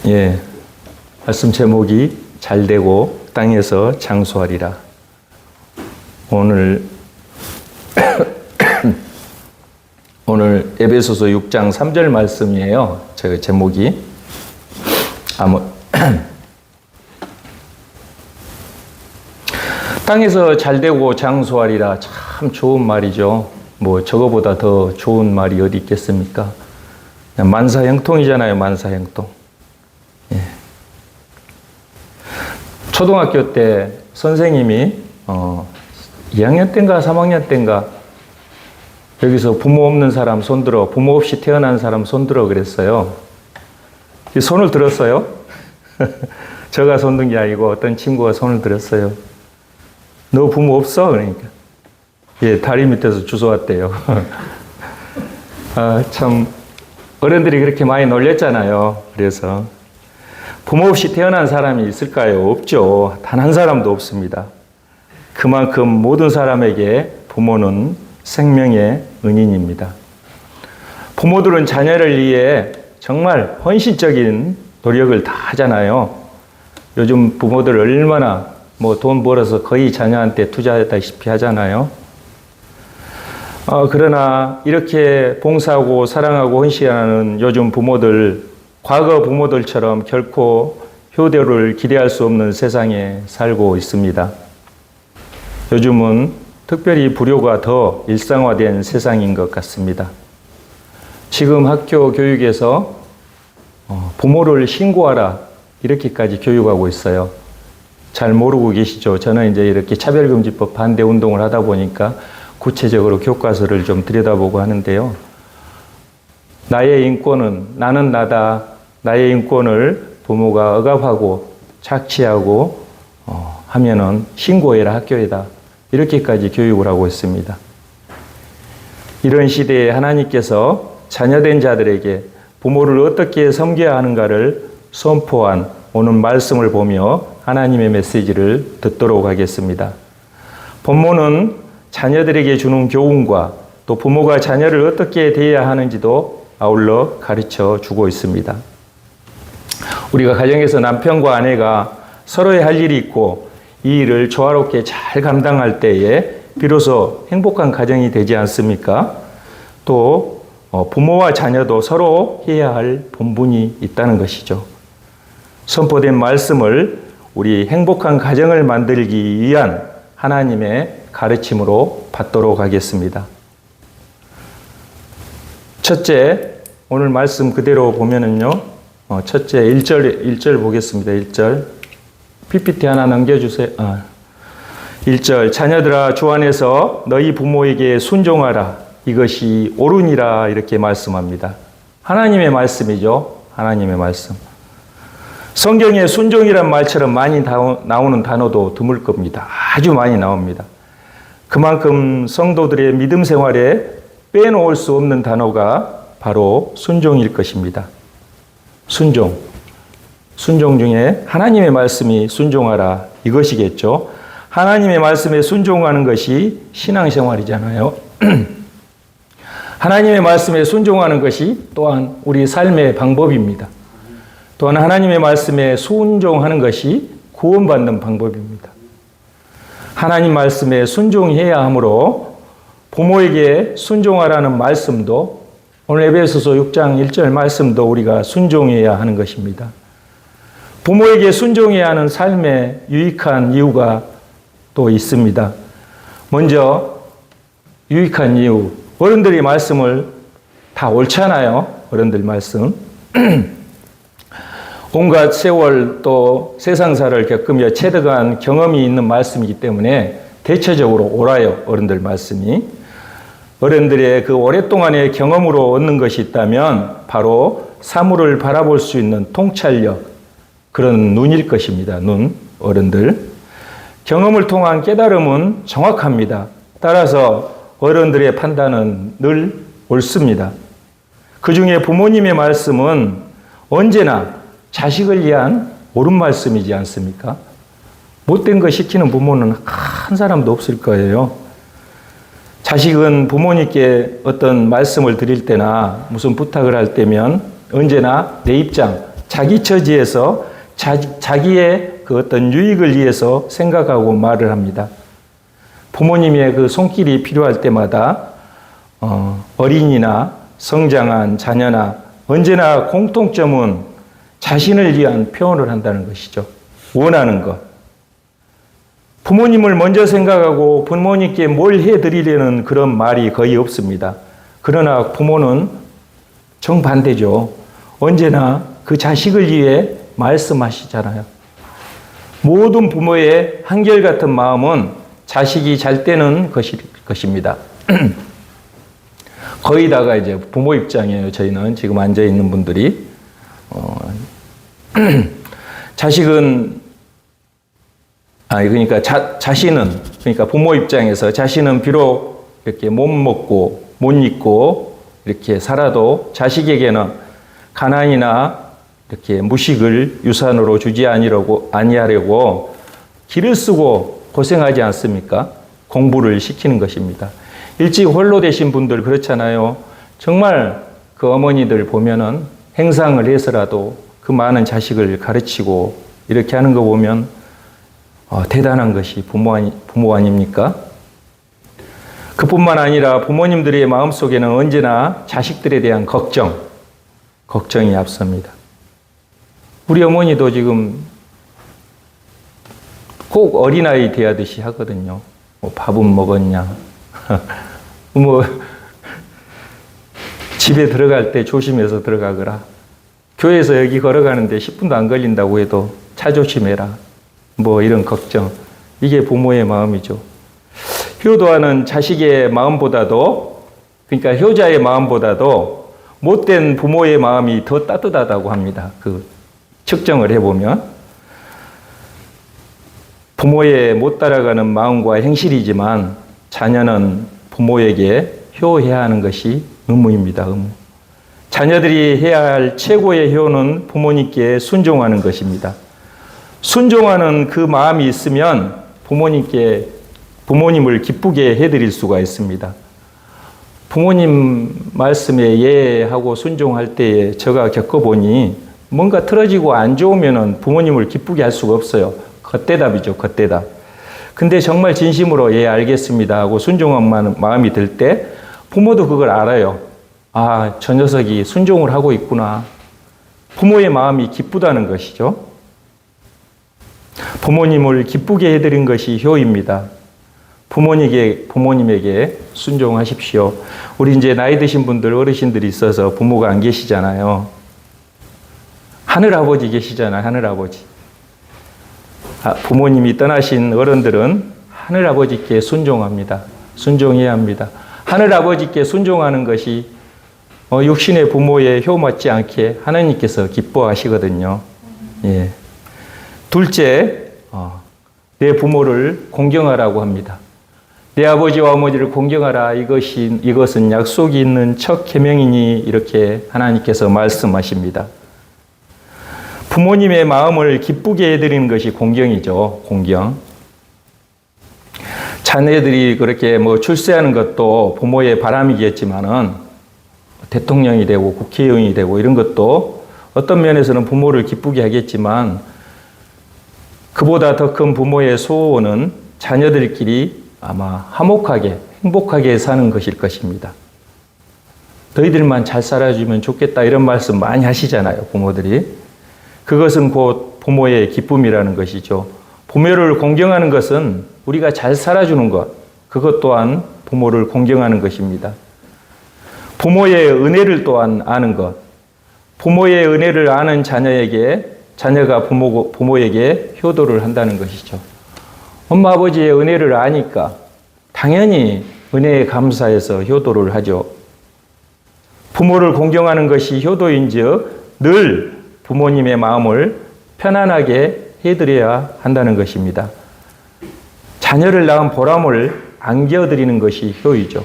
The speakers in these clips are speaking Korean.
예, 말씀 제목이 잘되고 땅에서 장수하리라. 오늘 에베소서 6장 3절 말씀이에요. 제가 제목이 땅에서 잘되고 장수하리라. 참 좋은 말이죠. 뭐 저거보다 더 좋은 말이 어디 있겠습니까? 만사형통이잖아요. 만사형통. 예. 초등학교 때 선생님이 2학년 때인가 3학년 때인가 여기서 부모 없는 사람 손들어, 부모 없이 태어난 사람 손들어 그랬어요. 손을 들었어요. 제가 손든 게 아니고 어떤 친구가 손을 들었어요. 너 부모 없어? 그러니까. 예, 다리 밑에서 주워왔대요. 참 어른들이 그렇게 많이 놀렸잖아요. 그래서 부모 없이 태어난 사람이 있을까요? 없죠. 단 한 사람도 없습니다. 그만큼 모든 사람에게 부모는 생명의 은인입니다. 부모들은 자녀를 위해 정말 헌신적인 노력을 다 하잖아요. 요즘 부모들 얼마나 돈 벌어서 거의 자녀한테 투자했다시피 하잖아요. 그러나 이렇게 봉사하고 사랑하고 헌신하는 요즘 부모들, 과거 부모들처럼 결코 효도를 기대할 수 없는 세상에 살고 있습니다. 요즘은 특별히 불효가 더 일상화된 세상인 것 같습니다. 지금 학교 교육에서 부모를 신고하라 이렇게까지 교육하고 있어요. 잘 모르고 계시죠? 저는 이제 이렇게 차별금지법 반대 운동을 하다 보니까 구체적으로 교과서를 좀 들여다보고 하는데요. 나의 인권은 나는 나다. 나의 인권을 부모가 억압하고 착취하고 하면은 신고해라 학교에다. 이렇게까지 교육을 하고 있습니다. 이런 시대에 하나님께서 자녀된 자들에게 부모를 어떻게 섬겨야 하는가를 선포한 오늘 말씀을 보며 하나님의 메시지를 듣도록 하겠습니다. 본문은 자녀들에게 주는 교훈과 또 부모가 자녀를 어떻게 대해야 하는지도 아울러 가르쳐 주고 있습니다. 우리가 가정에서 남편과 아내가 서로의 할 일이 있고 이 일을 조화롭게 잘 감당할 때에 비로소 행복한 가정이 되지 않습니까? 또 부모와 자녀도 서로 해야 할 본분이 있다는 것이죠. 선포된 말씀을 우리 행복한 가정을 만들기 위한 하나님의 가르침으로 받도록 하겠습니다. 첫째, 오늘 말씀 그대로 보면은요, 첫째 1절 보겠습니다. 1절. PPT 하나 넘겨주세요. 1절. 자녀들아, 주 안에서 너희 부모에게 순종하라. 이것이 옳으니라. 이렇게 말씀합니다. 하나님의 말씀이죠. 하나님의 말씀. 성경에 순종이란 말처럼 많이 나오는 단어도 드물 겁니다. 아주 많이 나옵니다. 그만큼 성도들의 믿음 생활에 빼놓을 수 없는 단어가 바로 순종일 것입니다. 순종. 순종 중에 하나님의 말씀이 순종하라 이것이겠죠. 하나님의 말씀에 순종하는 것이 신앙생활이잖아요. 하나님의 말씀에 순종하는 것이 또한 우리 삶의 방법입니다. 또한 하나님의 말씀에 순종하는 것이 구원받는 방법입니다. 하나님 말씀에 순종해야 하므로 부모에게 순종하라는 말씀도 오늘 에베소서 6장 1절 말씀도 우리가 순종해야 하는 것입니다. 부모에게 순종해야 하는 삶의 유익한 이유가 또 있습니다. 먼저 유익한 이유, 어른들이 말씀을 다 옳잖아요. 어른들 말씀. 온갖 세월 또 세상사를 겪으며 체득한 경험이 있는 말씀이기 때문에 대체적으로 옳아요. 어른들 말씀이. 어른들의 그 오랫동안의 경험으로 얻는 것이 있다면 바로 사물을 바라볼 수 있는 통찰력, 그런 눈일 것입니다. 눈, 어른들. 경험을 통한 깨달음은 정확합니다. 따라서 어른들의 판단은 늘 옳습니다. 그 중에 부모님의 말씀은 언제나 자식을 위한 옳은 말씀이지 않습니까? 못된 거 시키는 부모는 한 사람도 없을 거예요. 자식은 부모님께 어떤 말씀을 드릴 때나 무슨 부탁을 할 때면 언제나 내 입장, 자기 처지에서 자기의 그 어떤 유익을 위해서 생각하고 말을 합니다. 부모님의 그 손길이 필요할 때마다 어린이나 성장한 자녀나 언제나 공통점은 자신을 위한 표현을 한다는 것이죠. 원하는 것. 부모님을 먼저 생각하고 부모님께 뭘 해드리려는 그런 말이 거의 없습니다. 그러나 부모는 정반대죠. 언제나 그 자식을 위해 말씀하시잖아요. 모든 부모의 한결같은 마음은 자식이 잘 되는 것입니다. 거의 다가 이제 부모 입장이에요. 저희는 지금 앉아 있는 분들이 자식은 그러니까 자신은 그러니까 부모 입장에서 자신은 비록 이렇게 못 먹고 못 입고 이렇게 살아도 자식에게는 가난이나 이렇게 무식을 유산으로 주지 아니하려고 길을 쓰고 고생하지 않습니까? 공부를 시키는 것입니다. 일찍 홀로 되신 분들 그렇잖아요. 정말 그 어머니들 보면은 행상을 해서라도 그 많은 자식을 가르치고 이렇게 하는 거 보면 대단한 것이 부모 아닙니까? 그뿐만 아니라 부모님들의 마음속에는 언제나 자식들에 대한 걱정이 앞섭니다. 우리 어머니도 지금 꼭 어린아이 대하듯이 하거든요. 밥은 먹었냐? 집에 들어갈 때 조심해서 들어가거라. 교회에서 여기 걸어가는데 10분도 안 걸린다고 해도 차 조심해라. 이런 걱정. 이게 부모의 마음이죠. 효도하는 자식의 마음보다도, 그러니까 효자의 마음보다도 못된 부모의 마음이 더 따뜻하다고 합니다. 측정을 해보면. 부모의 못 따라가는 마음과 행실이지만 자녀는 부모에게 효해야 하는 것이 의무입니다. 의무. 자녀들이 해야 할 최고의 효는 부모님께 순종하는 것입니다. 순종하는 그 마음이 있으면 부모님을 기쁘게 해드릴 수가 있습니다. 부모님 말씀에 예하고 순종할 때에 제가 겪어보니 뭔가 틀어지고 안 좋으면 부모님을 기쁘게 할 수가 없어요. 겉대답이죠, 겉대답. 근데 정말 진심으로 예, 알겠습니다 하고 순종한 마음이 들 때 부모도 그걸 알아요. 저 녀석이 순종을 하고 있구나. 부모의 마음이 기쁘다는 것이죠. 부모님을 기쁘게 해드린 것이 효입니다. 부모님에게 순종하십시오. 우리 이제 나이 드신 분들, 어르신들이 있어서 부모가 안 계시잖아요. 하늘아버지 계시잖아요, 하늘아버지. 부모님이 떠나신 어른들은 하늘아버지께 순종합니다. 순종해야 합니다. 하늘아버지께 순종하는 것이 육신의 부모의 효 맞지 않게 하나님께서 기뻐하시거든요. 예. 둘째, 내 부모를 공경하라고 합니다. 내 아버지와 어머니를 공경하라. 이것은 약속이 있는 첫 계명이니 이렇게 하나님께서 말씀하십니다. 부모님의 마음을 기쁘게 해드리는 것이 공경이죠. 공경. 자녀들이 그렇게 출세하는 것도 부모의 바람이겠지만은 대통령이 되고 국회의원이 되고 이런 것도 어떤 면에서는 부모를 기쁘게 하겠지만 그보다 더 큰 부모의 소원은 자녀들끼리 아마 화목하게 행복하게 사는 것일 것입니다. 너희들만 잘 살아주면 좋겠다 이런 말씀 많이 하시잖아요, 부모들이. 그것은 곧 부모의 기쁨이라는 것이죠. 부모를 공경하는 것은 우리가 잘 살아주는 것, 그것 또한 부모를 공경하는 것입니다. 부모의 은혜를 또한 아는 것, 부모의 은혜를 아는 자녀가 부모에게 효도를 한다는 것이죠. 엄마 아버지의 은혜를 아니까 당연히 은혜에 감사해서 효도를 하죠. 부모를 공경하는 것이 효도인즉 늘 부모님의 마음을 편안하게 해드려야 한다는 것입니다. 자녀를 낳은 보람을 안겨드리는 것이 효이죠.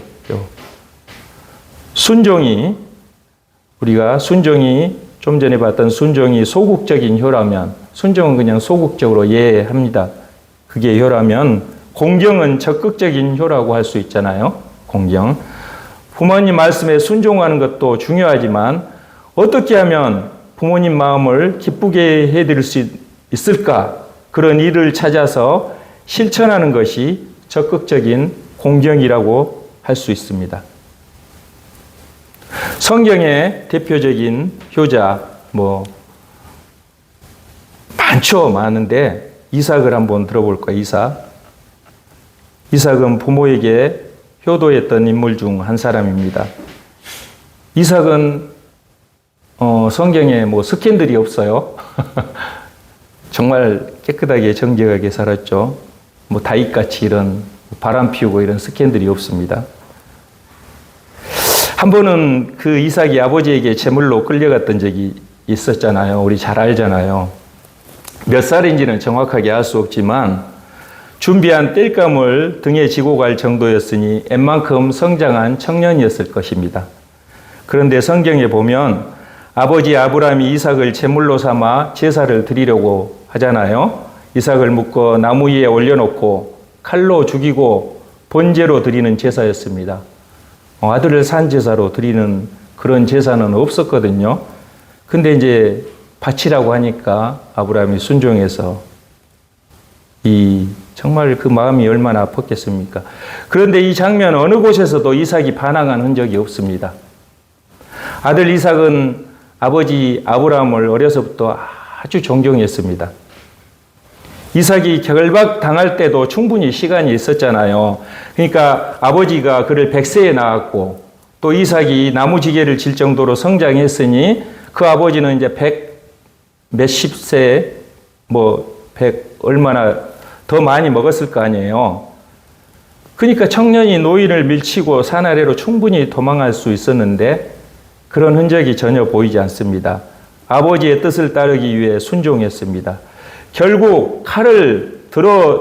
우리가 순종이 좀 전에 봤던 순종이 소극적인 효라면 순종은 그냥 소극적으로 합니다. 그게 효라면 공경은 적극적인 효라고 할 수 있잖아요. 공경. 부모님 말씀에 순종하는 것도 중요하지만 어떻게 하면 부모님 마음을 기쁘게 해드릴 수 있을까? 그런 일을 찾아서 실천하는 것이 적극적인 공경이라고 할 수 있습니다. 성경의 대표적인 효자 많은데 이삭을 한번 들어볼까요? 이삭은 부모에게 효도했던 인물 중 한 사람입니다. 이삭은 성경에 스캔들이 없어요. 정말 깨끗하게 정직하게 살았죠. 다윗같이 이런 바람 피우고 이런 스캔들이 없습니다. 한 번은 그 이삭이 아버지에게 제물로 끌려갔던 적이 있었잖아요. 우리 잘 알잖아요. 몇 살인지는 정확하게 알 수 없지만 준비한 땔감을 등에 지고 갈 정도였으니 웬만큼 성장한 청년이었을 것입니다. 그런데 성경에 보면 아버지 아브라함이 이삭을 제물로 삼아 제사를 드리려고 하잖아요. 이삭을 묶어 나무 위에 올려놓고 칼로 죽이고 번제로 드리는 제사였습니다. 아들을 산 제사로 드리는 그런 제사는 없었거든요. 근데 이제 바치라고 하니까 아브라함이 순종해서 정말 그 마음이 얼마나 아팠겠습니까? 그런데 이 장면 어느 곳에서도 이삭이 반항한 흔적이 없습니다. 아들 이삭은 아버지 아브라함을 어려서부터 아주 존경했습니다. 이삭이 결박 당할 때도 충분히 시간이 있었잖아요. 그러니까 아버지가 그를 100세에 낳았고 또 이삭이 나무지게를 질 정도로 성장했으니 그 아버지는 이제 100 몇십 세, 100 얼마나 더 많이 먹었을 거 아니에요. 그러니까 청년이 노인을 밀치고 산 아래로 충분히 도망갈 수 있었는데 그런 흔적이 전혀 보이지 않습니다. 아버지의 뜻을 따르기 위해 순종했습니다. 결국 칼을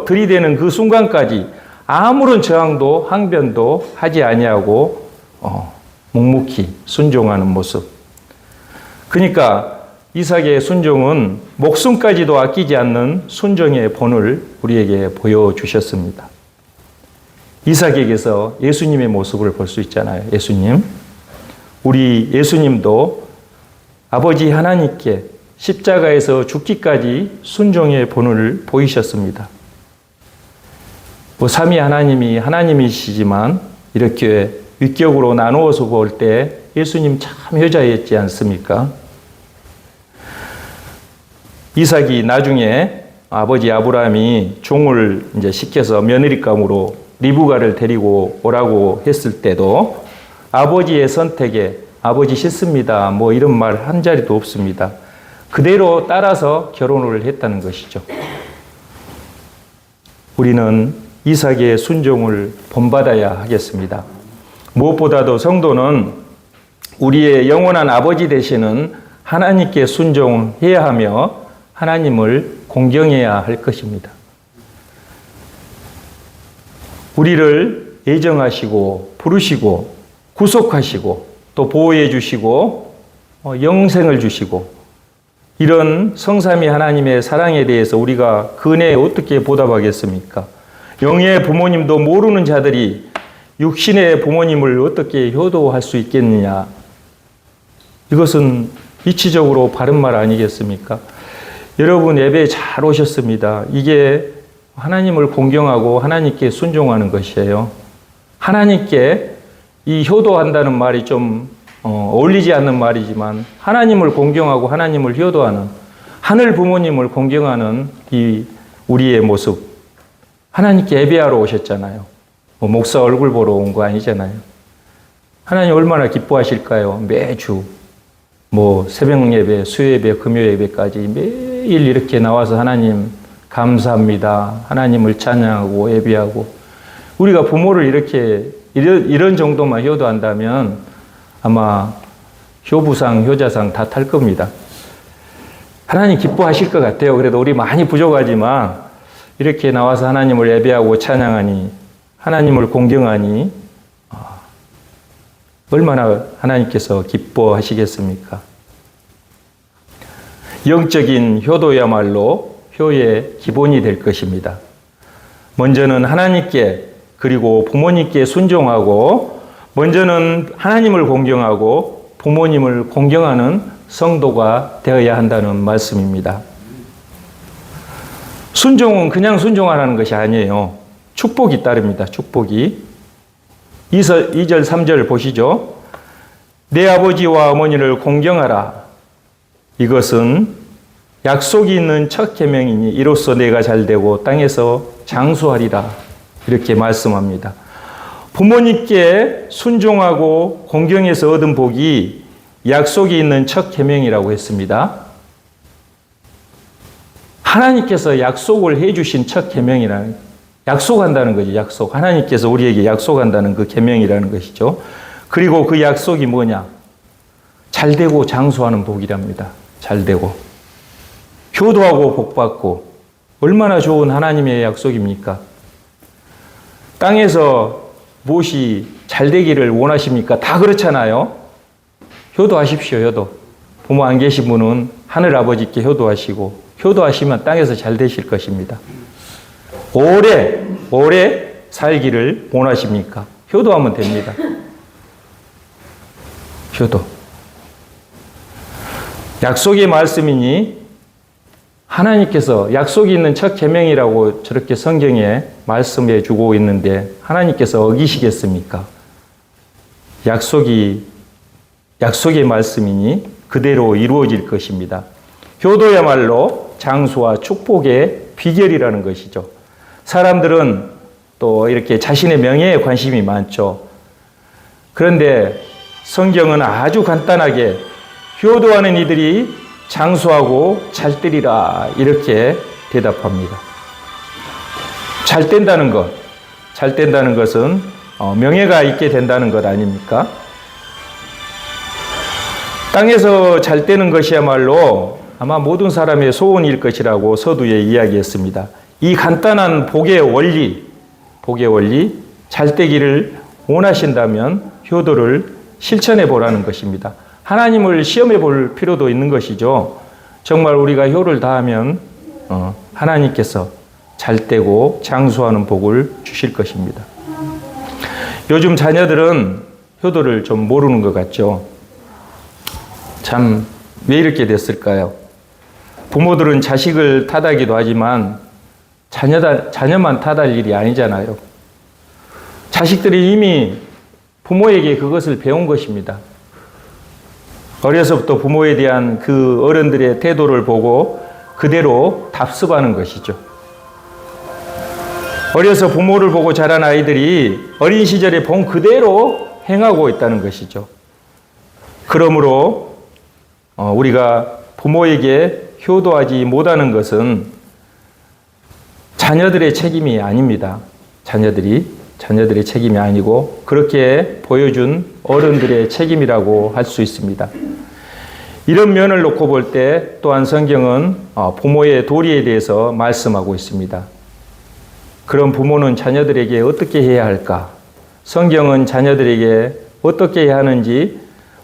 들이대는 그 순간까지 아무런 저항도 항변도 하지 아니하고 묵묵히 순종하는 모습. 그러니까 이삭의 순종은 목숨까지도 아끼지 않는 순종의 본을 우리에게 보여주셨습니다. 이삭에게서 예수님의 모습을 볼 수 있잖아요. 예수님. 우리 예수님도 아버지 하나님께 십자가에서 죽기까지 순종의 본을 보이셨습니다. 삼위 하나님이 하나님이시지만 이렇게 위격으로 나누어서 볼 때 예수님 참 효자였지 않습니까? 이삭이 나중에 아버지 아브라함이 종을 이제 시켜서 며느리감으로 리브가를 데리고 오라고 했을 때도 아버지의 선택에 아버지 싫습니다. 이런 말 한 자리도 없습니다. 그대로 따라서 결혼을 했다는 것이죠. 우리는 이삭의 순종을 본받아야 하겠습니다. 무엇보다도 성도는 우리의 영원한 아버지 되시는 하나님께 순종해야 하며 하나님을 공경해야 할 것입니다. 우리를 애정하시고 부르시고 구속하시고 또 보호해 주시고 영생을 주시고 이런 성삼위 하나님의 사랑에 대해서 우리가 그 은혜에 어떻게 보답하겠습니까? 영의 부모님도 모르는 자들이 육신의 부모님을 어떻게 효도할 수 있겠느냐? 이것은 이치적으로 바른 말 아니겠습니까? 여러분 예배 잘 오셨습니다. 이게 하나님을 공경하고 하나님께 순종하는 것이에요. 하나님께 이 효도한다는 말이 좀 어울리지 않는 말이지만 하나님을 공경하고 하나님을 효도하는 하늘 부모님을 공경하는 이 우리의 모습 하나님께 예배하러 오셨잖아요. 목사 얼굴 보러 온 거 아니잖아요. 하나님 얼마나 기뻐하실까요? 매주 새벽 예배, 수요 예배, 금요 예배까지 매일 이렇게 나와서 하나님 감사합니다. 하나님을 찬양하고 예배하고 우리가 부모를 이렇게 이런 정도만 효도한다면 아마 효부상, 효자상 다 탈 겁니다. 하나님 기뻐하실 것 같아요. 그래도 우리 많이 부족하지만 이렇게 나와서 하나님을 예배하고 찬양하니 하나님을 공경하니 얼마나 하나님께서 기뻐하시겠습니까? 영적인 효도야말로 효의 기본이 될 것입니다. 먼저는 하나님께 그리고 부모님께 순종하고 먼저는 하나님을 공경하고 부모님을 공경하는 성도가 되어야 한다는 말씀입니다. 순종은 그냥 순종하라는 것이 아니에요. 축복이 따릅니다. 축복이. 2절, 3절 보시죠. 내 아버지와 어머니를 공경하라. 이것은 약속이 있는 첫 계명이니 이로써 내가 잘되고 땅에서 장수하리라. 이렇게 말씀합니다. 부모님께 순종하고 공경해서 얻은 복이 약속이 있는 첫 계명이라고 했습니다. 하나님께서 약속을 해주신 첫 계명이라는, 약속한다는 거죠. 약속. 하나님께서 우리에게 약속한다는 그 계명이라는 것이죠. 그리고 그 약속이 뭐냐? 잘되고 장수하는 복이랍니다. 잘되고 효도하고 복받고, 얼마나 좋은 하나님의 약속입니까? 땅에서 무엇이 잘되기를 원하십니까? 다 그렇잖아요. 효도하십시오. 효도. 부모 안 계신 분은 하늘 아버지께 효도하시고, 효도하시면 땅에서 잘 되실 것입니다. 오래 살기를 원하십니까? 효도하면 됩니다. 효도. 약속의 말씀이니 하나님께서 약속이 있는 첫 계명이라고 저렇게 성경에 말씀해 주고 있는데 하나님께서 어기시겠습니까? 약속의 말씀이니 그대로 이루어질 것입니다. 효도야말로 장수와 축복의 비결이라는 것이죠. 사람들은 또 이렇게 자신의 명예에 관심이 많죠. 그런데 성경은 아주 간단하게 효도하는 이들이 장수하고 잘 되리라 이렇게 대답합니다. 잘 된다는 것은 명예가 있게 된다는 것 아닙니까? 땅에서 잘 되는 것이야말로 아마 모든 사람의 소원일 것이라고 서두에 이야기했습니다. 이 간단한 복의 원리, 잘 되기를 원하신다면 효도를 실천해 보라는 것입니다. 하나님을 시험해 볼 필요도 있는 것이죠. 정말 우리가 효를 다하면 하나님께서 잘되고 장수하는 복을 주실 것입니다. 요즘 자녀들은 효도를 좀 모르는 것 같죠. 참, 왜 이렇게 됐을까요? 부모들은 자식을 탓하기도 하지만 자녀만 탓할 일이 아니잖아요. 자식들이 이미 부모에게 그것을 배운 것입니다. 어려서부터 부모에 대한 그 어른들의 태도를 보고 그대로 답습하는 것이죠. 어려서 부모를 보고 자란 아이들이 어린 시절에 본 그대로 행하고 있다는 것이죠. 그러므로 우리가 부모에게 효도하지 못하는 것은 자녀들의 책임이 아닙니다. 자녀들의 책임이 아니고 그렇게 보여준 어른들의 책임이라고 할 수 있습니다. 이런 면을 놓고 볼 때 또한 성경은 부모의 도리에 대해서 말씀하고 있습니다. 그럼 부모는 자녀들에게 어떻게 해야 할까? 성경은 자녀들에게 어떻게 해야 하는지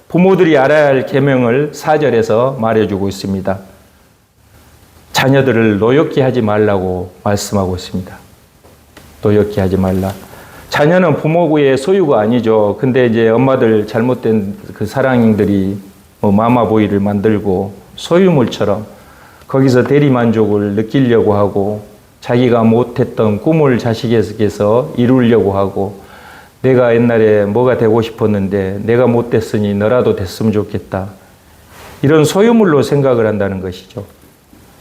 부모들이 알아야 할 계명을 4절에서 말해주고 있습니다. 자녀들을 노엽게 하지 말라고 말씀하고 있습니다. 노엽게 하지 말라. 자녀는 부모의 소유가 아니죠. 근데 이제 엄마들 잘못된 그 사랑들이 마마보이를 만들고 소유물처럼 거기서 대리만족을 느끼려고 하고 자기가 못했던 꿈을 자식에게서 이루려고 하고 내가 옛날에 뭐가 되고 싶었는데 내가 못됐으니 너라도 됐으면 좋겠다. 이런 소유물로 생각을 한다는 것이죠.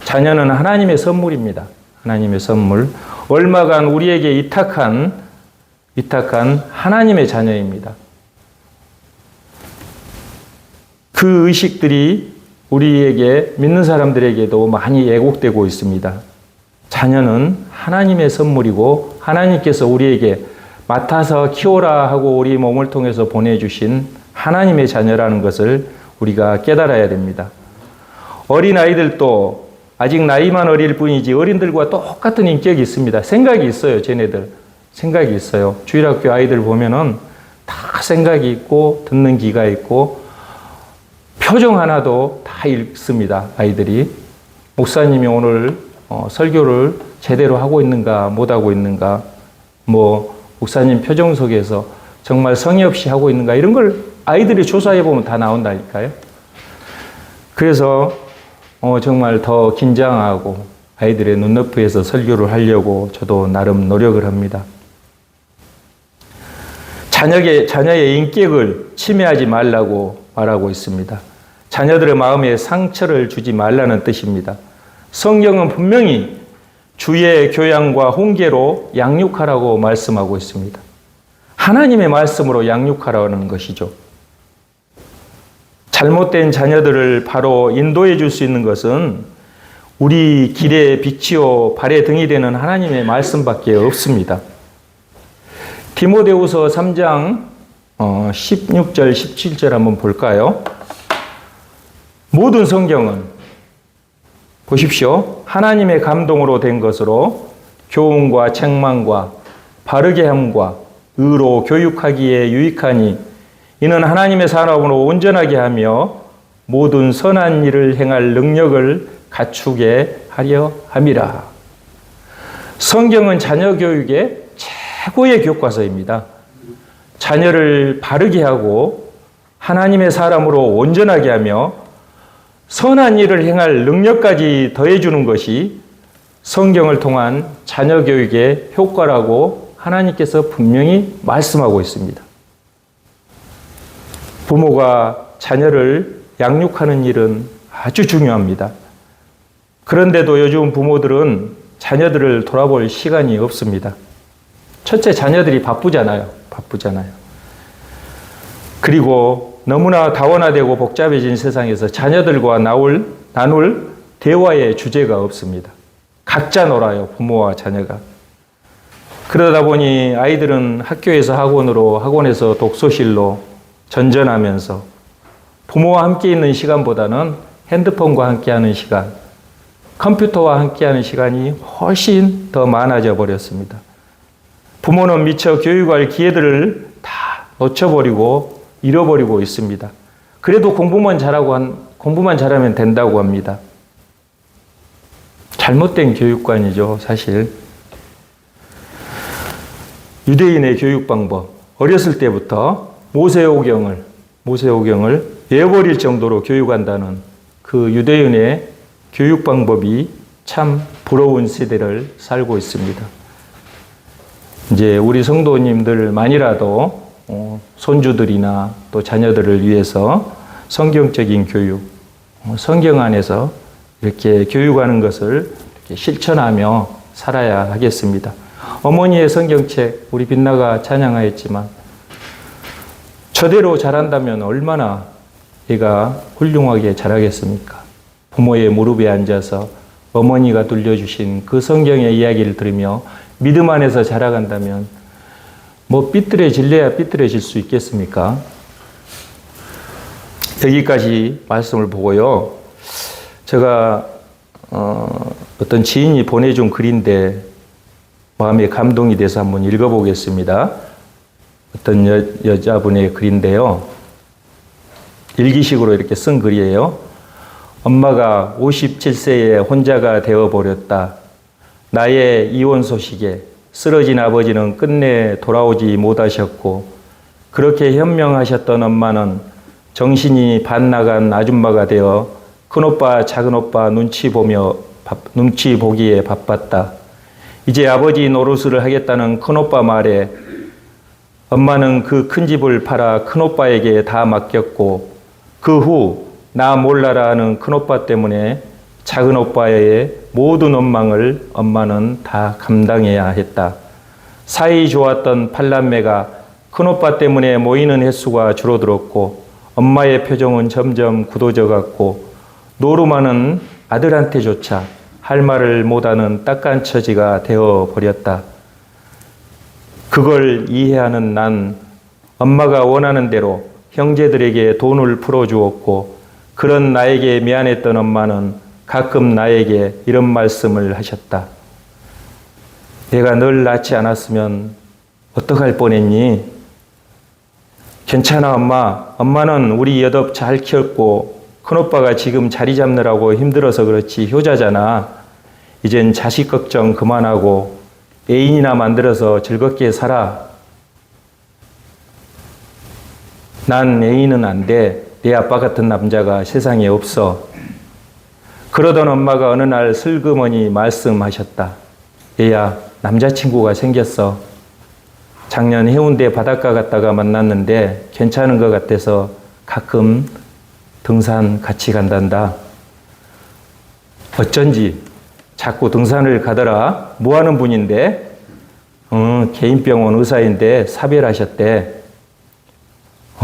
자녀는 하나님의 선물입니다. 하나님의 선물. 얼마간 우리에게 위탁한 하나님의 자녀입니다. 그 의식들이 우리에게 믿는 사람들에게도 많이 왜곡되고 있습니다. 자녀는 하나님의 선물이고 하나님께서 우리에게 맡아서 키워라 하고 우리 몸을 통해서 보내주신 하나님의 자녀라는 것을 우리가 깨달아야 됩니다. 어린아이들도 아직 나이만 어릴 뿐이지 어린들과 똑같은 인격이 있습니다. 생각이 있어요. 쟤네들. 생각이 있어요. 주일학교 아이들 보면은 다 생각이 있고 듣는 귀가 있고 표정 하나도 다 읽습니다. 아이들이. 목사님이 오늘 설교를 제대로 하고 있는가 못하고 있는가 목사님 표정 속에서 정말 성의 없이 하고 있는가 이런 걸 아이들이 조사해 보면 다 나온다니까요. 그래서 정말 더 긴장하고 아이들의 눈높이에서 설교를 하려고 저도 나름 노력을 합니다. 자녀의 인격을 침해하지 말라고 말하고 있습니다. 자녀들의 마음에 상처를 주지 말라는 뜻입니다. 성경은 분명히 주의 교양과 훈계로 양육하라고 말씀하고 있습니다. 하나님의 말씀으로 양육하라는 것이죠. 잘못된 자녀들을 바로 인도해 줄 수 있는 것은 우리 길의 빛이요 발의 등이 되는 하나님의 말씀밖에 없습니다. 디모데후서 3장 16절 17절 한번 볼까요? 모든 성경은 보십시오. 하나님의 감동으로 된 것으로 교훈과 책망과 바르게 함과 의로 교육하기에 유익하니 이는 하나님의 사람으로 온전하게 하며 모든 선한 일을 행할 능력을 갖추게 하려 함이라. 성경은 자녀 교육의 최고의 교과서입니다. 자녀를 바르게 하고 하나님의 사람으로 온전하게 하며 선한 일을 행할 능력까지 더해주는 것이 성경을 통한 자녀 교육의 효과라고 하나님께서 분명히 말씀하고 있습니다. 부모가 자녀를 양육하는 일은 아주 중요합니다. 그런데도 요즘 부모들은 자녀들을 돌아볼 시간이 없습니다. 첫째, 자녀들이 바쁘잖아요. 그리고 너무나 다원화되고 복잡해진 세상에서 자녀들과 나눌 대화의 주제가 없습니다. 각자 놀아요, 부모와 자녀가. 그러다 보니 아이들은 학교에서 학원으로, 학원에서 독서실로 전전하면서 부모와 함께 있는 시간보다는 핸드폰과 함께하는 시간, 컴퓨터와 함께하는 시간이 훨씬 더 많아져 버렸습니다. 부모는 미처 교육할 기회들을 다 놓쳐버리고 잃어버리고 있습니다. 그래도 공부만 잘하면 된다고 합니다. 잘못된 교육관이죠, 사실. 유대인의 교육 방법, 어렸을 때부터 모세오경을 외워버릴 정도로 교육한다는 그 유대인의 교육 방법이 참 부러운 세대를 살고 있습니다. 이제 우리 성도님들만이라도 손주들이나 또 자녀들을 위해서 성경적인 교육, 성경 안에서 이렇게 교육하는 것을 이렇게 실천하며 살아야 하겠습니다. 어머니의 성경책, 우리 빛나가 찬양하였지만 저대로 자란다면 얼마나 얘가 훌륭하게 자라겠습니까? 부모의 무릎에 앉아서 어머니가 들려주신 그 성경의 이야기를 들으며 믿음 안에서 자라간다면 뭐 삐뚤어질래야 삐뚤어질 수 있겠습니까? 여기까지 말씀을 보고요. 제가 어떤 지인이 보내준 글인데 마음에 감동이 돼서 한번 읽어보겠습니다. 어떤 여자분의 글인데요. 일기식으로 이렇게 쓴 글이에요. 엄마가 57세에 혼자가 되어버렸다. 나의 이혼 소식에 쓰러진 아버지는 끝내 돌아오지 못하셨고 그렇게 현명하셨던 엄마는 정신이 반나간 아줌마가 되어 큰오빠 작은오빠 눈치 보기에 바빴다. 이제 아버지 노릇을 하겠다는 큰오빠 말에 엄마는 그 큰 집을 팔아 큰오빠에게 다 맡겼고 그 후 나 몰라라 하는 큰오빠 때문에 작은오빠의 모든 원망을 엄마는 다 감당해야 했다. 사이 좋았던 팔남매가 큰오빠 때문에 모이는 횟수가 줄어들었고 엄마의 표정은 점점 굳어져 갔고 노름하는 아들한테조차 할 말을 못하는 딱한 처지가 되어버렸다. 그걸 이해하는 난 엄마가 원하는 대로 형제들에게 돈을 풀어주었고 그런 나에게 미안했던 엄마는 가끔 나에게 이런 말씀을 하셨다. 내가 널 낳지 않았으면 어떡할 뻔했니? 괜찮아 엄마. 엄마는 우리 여덟 잘 키웠고 큰오빠가 지금 자리 잡느라고 힘들어서 그렇지 효자잖아. 이젠 자식 걱정 그만하고 애인이나 만들어서 즐겁게 살아. 난 애인은 안 돼. 네 아빠 같은 남자가 세상에 없어. 그러던 엄마가 어느 날 슬그머니 말씀하셨다. 얘야, 남자친구가 생겼어. 작년 해운대 바닷가 갔다가 만났는데 괜찮은 것 같아서 가끔 등산 같이 간단다. 어쩐지 자꾸 등산을 가더라. 뭐 하는 분인데? 개인병원 의사인데 사별하셨대.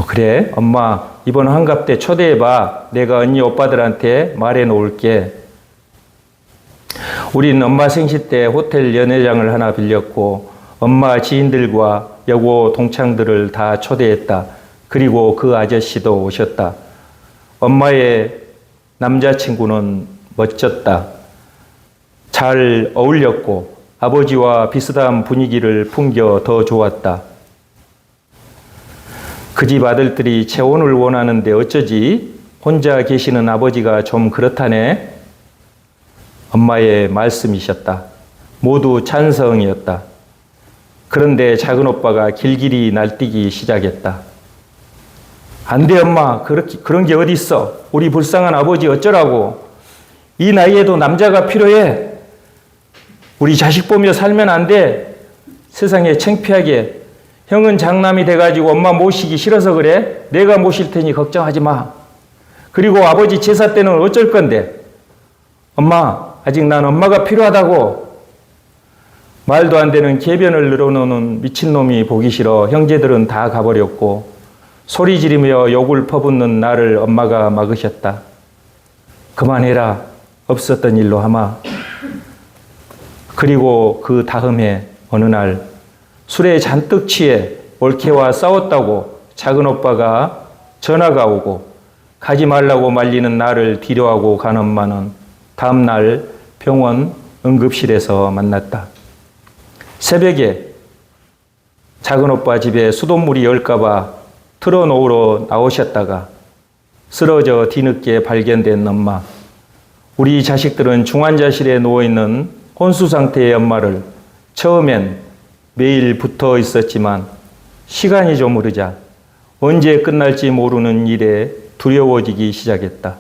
그래? 엄마 이번 환갑 때 초대해봐. 내가 언니 오빠들한테 말해 놓을게. 우린 엄마 생신 때 호텔 연회장을 하나 빌렸고 엄마 지인들과 여고 동창들을 다 초대했다. 그리고 그 아저씨도 오셨다. 엄마의 남자친구는 멋졌다. 잘 어울렸고 아버지와 비슷한 분위기를 풍겨 더 좋았다. 그 집 아들들이 재혼을 원하는데 어쩌지? 혼자 계시는 아버지가 좀 그렇다네. 엄마의 말씀이셨다. 모두 찬성이었다. 그런데 작은 오빠가 길길이 날뛰기 시작했다. 안 돼 엄마. 그런 게 어디 있어. 우리 불쌍한 아버지 어쩌라고. 이 나이에도 남자가 필요해. 우리 자식 보며 살면 안 돼. 세상에 창피하게. 형은 장남이 돼가지고 엄마 모시기 싫어서 그래. 내가 모실 테니 걱정하지 마. 그리고 아버지 제사 때는 어쩔 건데. 엄마, 아직 난 엄마가 필요하다고. 말도 안 되는 궤변을 늘어놓는 미친놈이 보기 싫어 형제들은 다 가버렸고 소리 지르며 욕을 퍼붓는 나를 엄마가 막으셨다. 그만해라. 없었던 일로 하마. 그리고 그 다음 해 어느 날 술에 잔뜩 취해 올케와 싸웠다고 작은 오빠가 전화가 오고 가지 말라고 말리는 나를 뒤로하고 간 엄마는 다음 날 병원 응급실에서 만났다. 새벽에 작은 오빠 집에 수돗물이 얼까봐 틀어놓으러 나오셨다가 쓰러져 뒤늦게 발견된 엄마. 우리 자식들은 중환자실에 누워있는 혼수 상태의 엄마를 처음엔 매일 붙어 있었지만 시간이 좀 흐르자 언제 끝날지 모르는 일에 두려워지기 시작했다.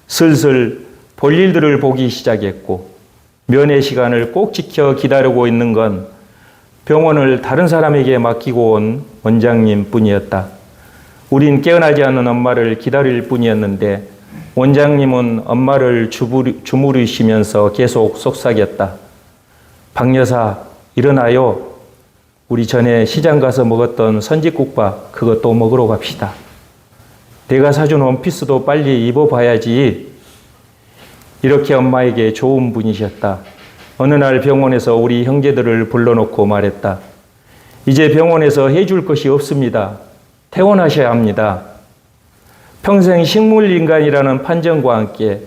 슬슬 볼일들을 보기 시작했고 면회 시간을 꼭 지켜 기다리고 있는 건 병원을 다른 사람에게 맡기고 온 원장님 뿐이었다. 우린 깨어나지 않는 엄마를 기다릴 뿐이었는데 원장님은 엄마를 주무르시면서 계속 속삭였다. 박 여사 일어나요. 우리 전에 시장 가서 먹었던 선지국밥 그것도 먹으러 갑시다. 내가 사준 원피스도 빨리 입어봐야지. 이렇게 엄마에게 좋은 분이셨다. 어느 날 병원에서 우리 형제들을 불러놓고 말했다. 이제 병원에서 해줄 것이 없습니다. 퇴원하셔야 합니다. 평생 식물인간이라는 판정과 함께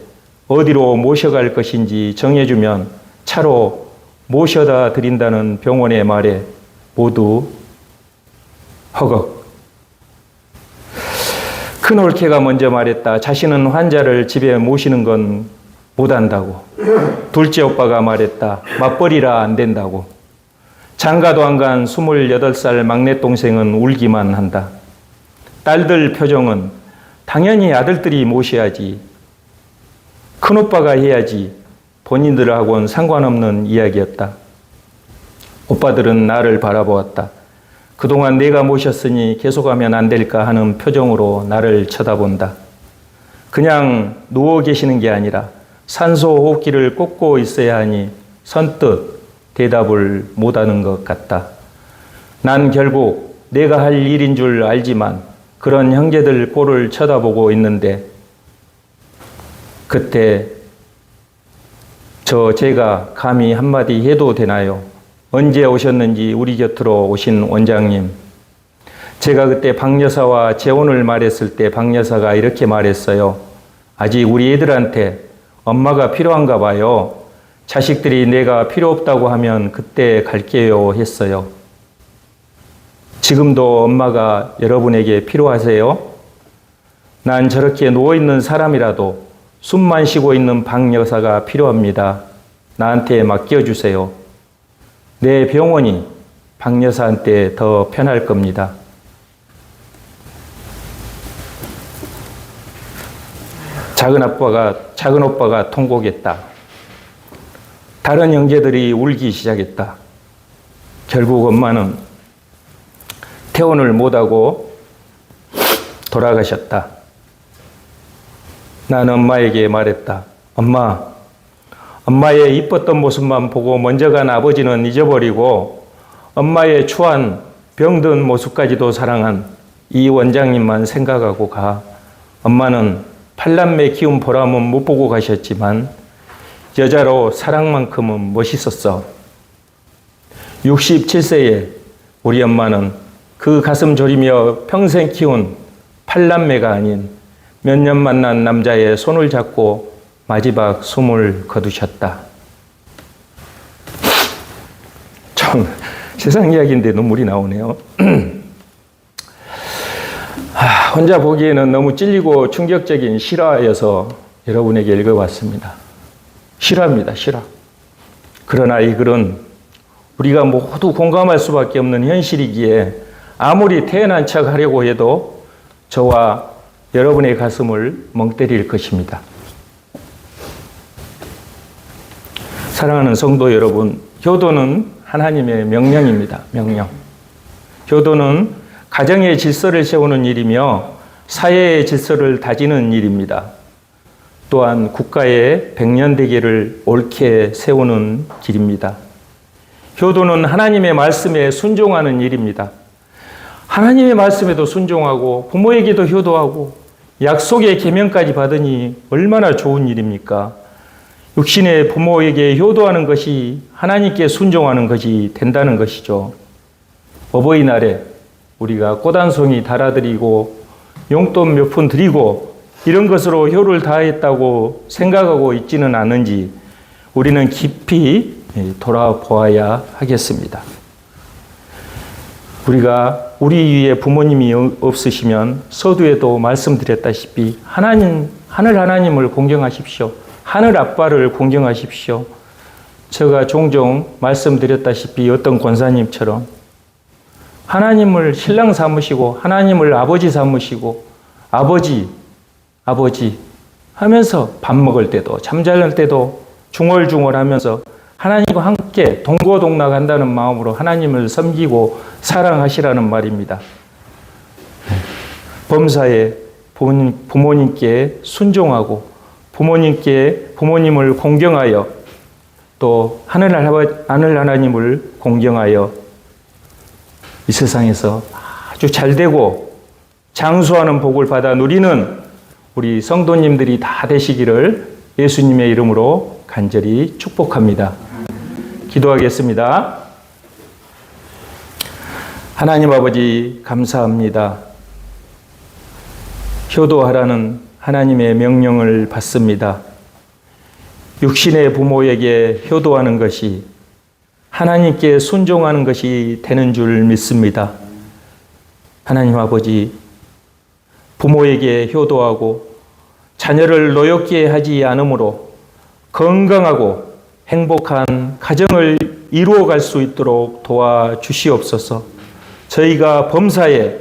어디로 모셔갈 것인지 정해주면 차로 모셔다 드린다는 병원의 말에 모두 허걱. 큰 올케가 먼저 말했다. 자신은 환자를 집에 모시는 건 못한다고. 둘째 오빠가 말했다. 맞벌이라 안 된다고. 장가도 안 간 28살 막내 동생은 울기만 한다. 딸들 표정은 당연히 아들들이 모셔야지. 큰오빠가 해야지. 본인들하고는 상관없는 이야기였다. 오빠들은 나를 바라보았다. 그동안 내가 모셨으니 계속하면 안 될까 하는 표정으로 나를 쳐다본다. 그냥 누워 계시는 게 아니라 산소 호흡기를 꽂고 있어야 하니 선뜻 대답을 못하는 것 같다. 난 결국 내가 할 일인 줄 알지만 그런 형제들 꼴을 쳐다보고 있는데 그때 제가 감히 한마디 해도 되나요? 언제 오셨는지 우리 곁으로 오신 원장님. 제가 그때 박 여사와 재혼을 말했을 때 박 여사가 이렇게 말했어요. 아직 우리 애들한테 엄마가 필요한가 봐요. 자식들이 내가 필요 없다고 하면 그때 갈게요 했어요. 지금도 엄마가 여러분에게 필요하세요? 난 저렇게 누워있는 사람이라도 숨만 쉬고 있는 박 여사가 필요합니다. 나한테 맡겨주세요. 내 병원이 박 여사한테 더 편할 겁니다. 작은 오빠가 통곡했다. 다른 형제들이 울기 시작했다. 결국 엄마는 퇴원을 못하고 돌아가셨다. 난 엄마에게 말했다. 엄마의 이뻤던 모습만 보고 먼저 간 아버지는 잊어버리고 엄마의 추한 병든 모습까지도 사랑한 이 원장님만 생각하고 가. 엄마는 8남매 키운 보람은 못 보고 가셨지만 여자로 사랑만큼은 멋있었어. 67세에 우리 엄마는 그 가슴 졸이며 평생 키운 8남매가 아닌 몇 년 만난 남자의 손을 잡고 마지막 숨을 거두셨다. 참 세상 이야기인데 눈물이 나오네요. 혼자 보기에는 너무 찔리고 충격적인 실화여서 여러분에게 읽어봤습니다. 실화입니다, 실화. 그러나 이 글은 우리가 모두 공감할 수밖에 없는 현실이기에 아무리 태연한 척 하려고 해도 저와 여러분의 가슴을 멍 때릴 것입니다. 사랑하는 성도 여러분, 효도는 하나님의 명령입니다. 명령. 효도는 가정의 질서를 세우는 일이며 사회의 질서를 다지는 일입니다. 또한 국가의 백년대계를 옳게 세우는 길입니다. 효도는 하나님의 말씀에 순종하는 일입니다. 하나님의 말씀에도 순종하고 부모에게도 효도하고 약속의 계명까지 받으니 얼마나 좋은 일입니까? 육신의 부모에게 효도하는 것이 하나님께 순종하는 것이 된다는 것이죠. 어버이날에 우리가 꽃 한 송이 달아드리고 용돈 몇 푼 드리고 이런 것으로 효를 다했다고 생각하고 있지는 않은지 우리는 깊이 돌아보아야 하겠습니다. 우리가 우리 위에 부모님이 없으시면 서두에도 말씀드렸다시피 하늘 하나님을 공경하십시오. 하늘 아빠를 공경하십시오. 제가 종종 말씀드렸다시피 어떤 권사님처럼 하나님을 신랑 삼으시고 하나님을 아버지 삼으시고 아버지 하면서 밥 먹을 때도 잠잘 때도 중얼중얼하면서 하나님과 함께 동고동락한다는 마음으로 하나님을 섬기고 사랑하시라는 말입니다. 범사에 부모님께 순종하고 부모님을 공경하여 또 하늘 하나님을 공경하여 이 세상에서 아주 잘되고 장수하는 복을 받아 누리는 우리 성도님들이 다 되시기를 예수님의 이름으로 간절히 축복합니다. 기도하겠습니다. 하나님 아버지 감사합니다. 효도하라는 하나님의 명령을 받습니다. 육신의 부모에게 효도하는 것이 하나님께 순종하는 것이 되는 줄 믿습니다. 하나님 아버지, 부모에게 효도하고 자녀를 노엽게 하지 않으므로 건강하고 행복한 가정을 이루어갈 수 있도록 도와주시옵소서. 저희가 범사에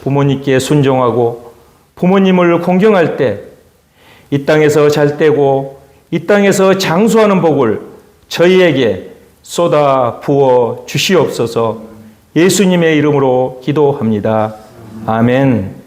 부모님께 순종하고 부모님을 공경할 때 이 땅에서 잘되고 이 땅에서 장수하는 복을 저희에게 쏟아 부어 주시옵소서. 예수님의 이름으로 기도합니다. 아멘.